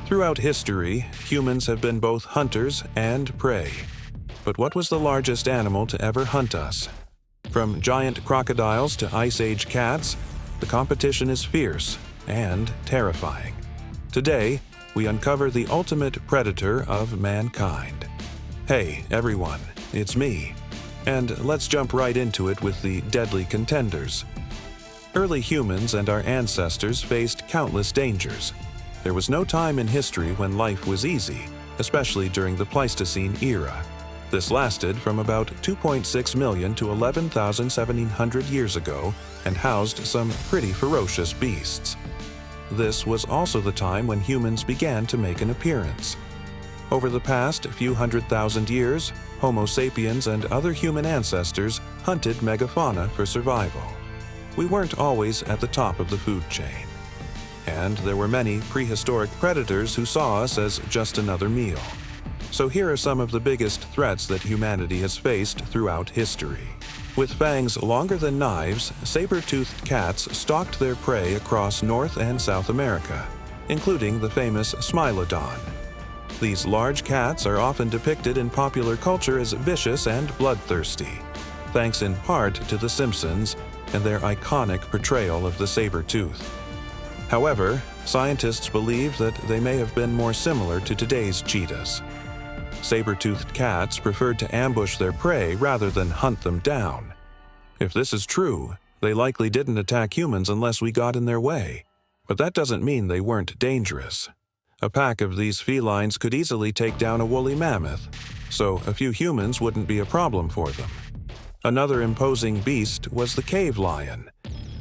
Throughout history, humans have been both hunters and prey. But what was the largest animal to ever hunt us? From giant crocodiles to Ice Age cats, the competition is fierce and terrifying. Today, we uncover the ultimate predator of mankind. Hey, everyone, it's me. And let's jump right into it with the deadly contenders. Early humans and our ancestors faced countless dangers. There was no time in history when life was easy, especially during the Pleistocene era. This lasted from about 2.6 million to 11,700 years ago and housed some pretty ferocious beasts. This was also the time when humans began to make an appearance. Over the past few 100,000 years, Homo sapiens and other human ancestors hunted megafauna for survival. We weren't always at the top of the food chain. And there were many prehistoric predators who saw us as just another meal. So here are some of the biggest threats that humanity has faced throughout history. With fangs longer than knives, saber-toothed cats stalked their prey across North and South America, including the famous Smilodon. These large cats are often depicted in popular culture as vicious and bloodthirsty, thanks in part to The Simpsons and their iconic portrayal of the saber-tooth. However, scientists believe that they may have been more similar to today's cheetahs. Saber-toothed cats preferred to ambush their prey rather than hunt them down. If this is true, they likely didn't attack humans unless we got in their way. But that doesn't mean they weren't dangerous. A pack of these felines could easily take down a woolly mammoth, so a few humans wouldn't be a problem for them. Another imposing beast was the cave lion.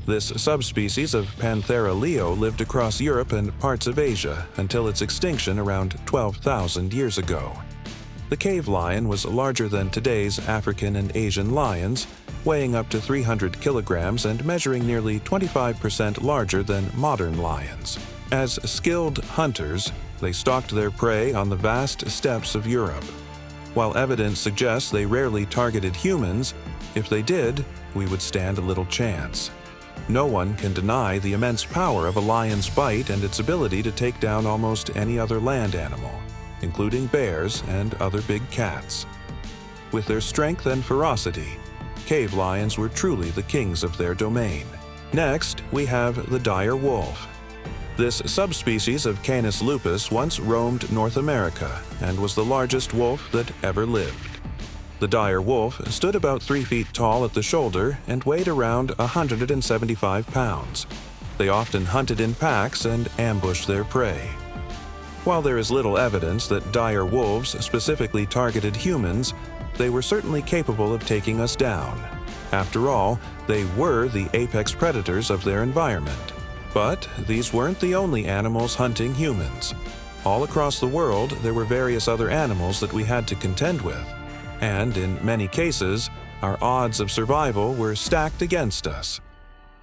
This subspecies of Panthera leo lived across Europe and parts of Asia until its extinction around 12,000 years ago. The cave lion was larger than today's African and Asian lions, weighing up to 300 kilograms and measuring nearly 25% larger than modern lions. As skilled hunters, they stalked their prey on the vast steppes of Europe. While evidence suggests they rarely targeted humans, if they did, we would stand a little chance. No one can deny the immense power of a lion's bite and its ability to take down almost any other land animal, including bears and other big cats. With their strength and ferocity, cave lions were truly the kings of their domain. Next, we have the dire wolf. This subspecies of Canis lupus once roamed North America and was the largest wolf that ever lived. The dire wolf stood about 3 feet tall at the shoulder and weighed around 175 pounds. They often hunted in packs and ambushed their prey. While there is little evidence that dire wolves specifically targeted humans, they were certainly capable of taking us down. After all, they were the apex predators of their environment. But these weren't the only animals hunting humans. All across the world, there were various other animals that we had to contend with. And in many cases, our odds of survival were stacked against us.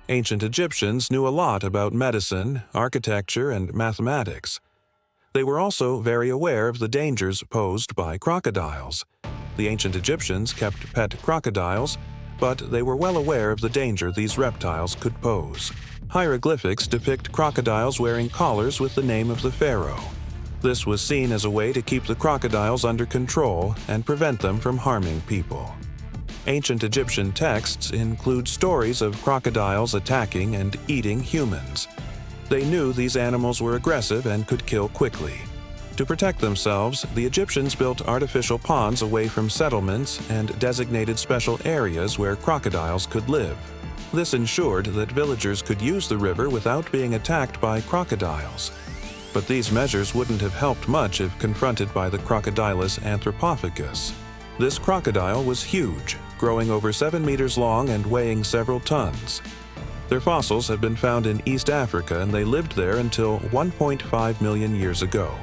Ancient Egyptians knew a lot about medicine, architecture, and mathematics. They were also very aware of the dangers posed by crocodiles. The ancient Egyptians kept pet crocodiles, but they were well aware of the danger these reptiles could pose. Hieroglyphics depict crocodiles wearing collars with the name of the pharaoh. This was seen as a way to keep the crocodiles under control and prevent them from harming people. Ancient Egyptian texts include stories of crocodiles attacking and eating humans. They knew these animals were aggressive and could kill quickly. To protect themselves, the Egyptians built artificial ponds away from settlements and designated special areas where crocodiles could live. This ensured that villagers could use the river without being attacked by crocodiles. But these measures wouldn't have helped much if confronted by the Crocodylus anthropophagus. This crocodile was huge, growing over 7 meters long and weighing several tons. Their fossils have been found in East Africa, and they lived there until 1.5 million years ago.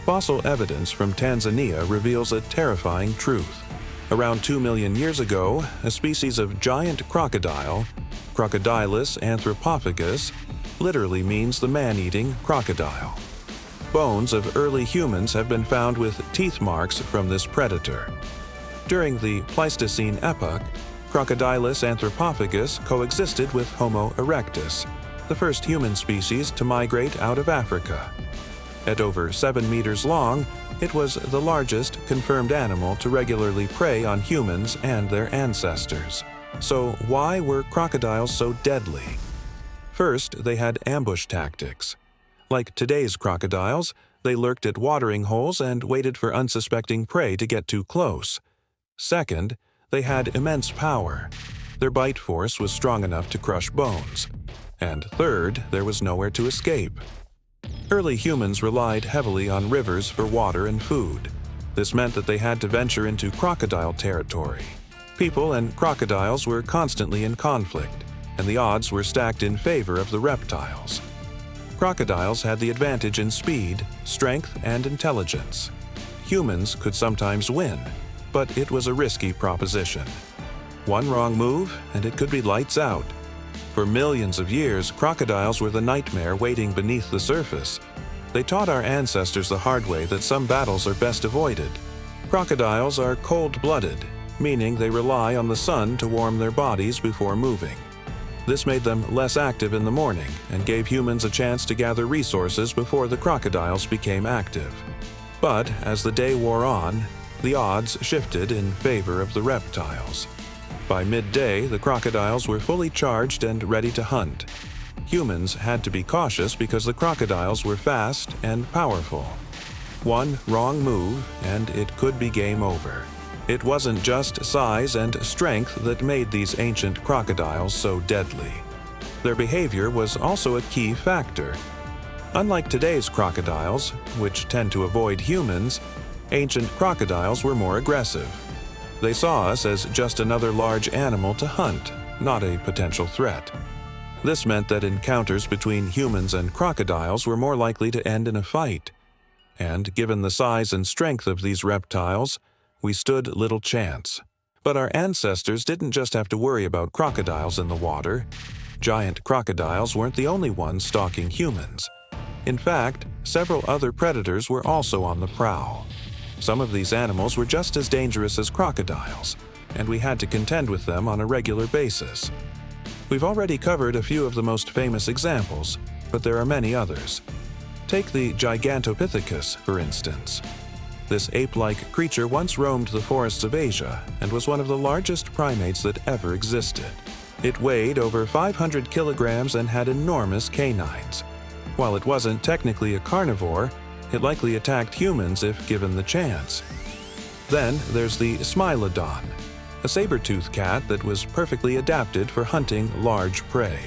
Fossil evidence from Tanzania reveals a terrifying truth. Around 2 million years ago, a species of giant crocodile, Crocodylus anthropophagus, literally means the man-eating crocodile. Bones of early humans have been found with teeth marks from this predator. During the Pleistocene epoch, Crocodylus anthropophagus coexisted with Homo erectus, the first human species to migrate out of Africa. At over 7 meters long, it was the largest confirmed animal to regularly prey on humans and their ancestors. So why were crocodiles so deadly? First, they had ambush tactics. Like today's crocodiles, they lurked at watering holes and waited for unsuspecting prey to get too close. Second, they had immense power. Their bite force was strong enough to crush bones. And third, there was nowhere to escape. Early humans relied heavily on rivers for water and food. This meant that they had to venture into crocodile territory. People and crocodiles were constantly in conflict, and the odds were stacked in favor of the reptiles. Crocodiles had the advantage in speed, strength, and intelligence. Humans could sometimes win, but it was a risky proposition. One wrong move, and it could be lights out. For millions of years, crocodiles were the nightmare waiting beneath the surface. They taught our ancestors the hard way that some battles are best avoided. Crocodiles are cold-blooded, meaning they rely on the sun to warm their bodies before moving. This made them less active in the morning and gave humans a chance to gather resources before the crocodiles became active. But as the day wore on, the odds shifted in favor of the reptiles. By midday, the crocodiles were fully charged and ready to hunt. Humans had to be cautious because the crocodiles were fast and powerful. One wrong move, and it could be game over. It wasn't just size and strength that made these ancient crocodiles so deadly. Their behavior was also a key factor. Unlike today's crocodiles, which tend to avoid humans, ancient crocodiles were more aggressive. They saw us as just another large animal to hunt, not a potential threat. This meant that encounters between humans and crocodiles were more likely to end in a fight. And given the size and strength of these reptiles, we stood little chance. But our ancestors didn't just have to worry about crocodiles in the water. Giant crocodiles weren't the only ones stalking humans. In fact, several other predators were also on the prowl. Some of these animals were just as dangerous as crocodiles, and we had to contend with them on a regular basis. We've already covered a few of the most famous examples, but there are many others. Take the Gigantopithecus, for instance. This ape-like creature once roamed the forests of Asia and was one of the largest primates that ever existed. It weighed over 500 kilograms and had enormous canines. While it wasn't technically a carnivore, it likely attacked humans if given the chance. Then there's the Smilodon, a saber-toothed cat that was perfectly adapted for hunting large prey.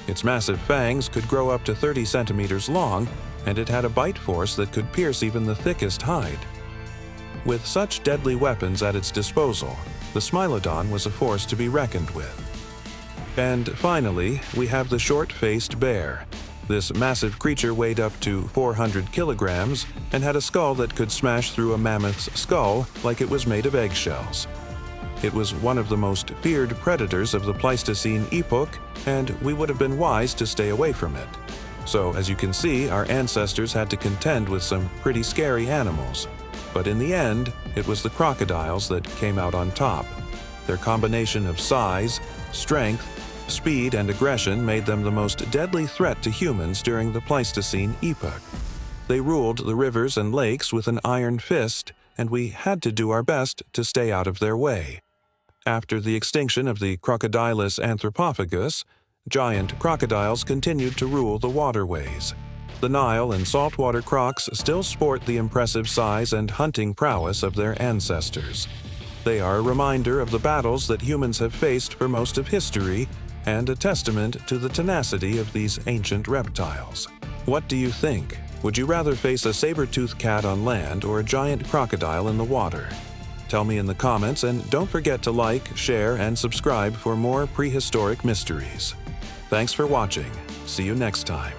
Its massive fangs could grow up to 30 centimeters long, and it had a bite force that could pierce even the thickest hide. With such deadly weapons at its disposal, the Smilodon was a force to be reckoned with. And finally, we have the short-faced bear. This massive creature weighed up to 400 kilograms and had a skull that could smash through a mammoth's skull like it was made of eggshells. It was one of the most feared predators of the Pleistocene epoch, and we would have been wise to stay away from it. So, as you can see, our ancestors had to contend with some pretty scary animals. But in the end, it was the crocodiles that came out on top. Their combination of size, strength, speed, and aggression made them the most deadly threat to humans during the Pleistocene epoch. They ruled the rivers and lakes with an iron fist, and we had to do our best to stay out of their way. After the extinction of the Crocodilus anthropophagus, giant crocodiles continued to rule the waterways. The Nile and saltwater crocs still sport the impressive size and hunting prowess of their ancestors. They are a reminder of the battles that humans have faced for most of history, and a testament to the tenacity of these ancient reptiles. What do you think? Would you rather face a saber-toothed cat on land or a giant crocodile in the water? Tell me in the comments, and don't forget to like, share, and subscribe for more prehistoric mysteries. Thanks for watching. See you next time.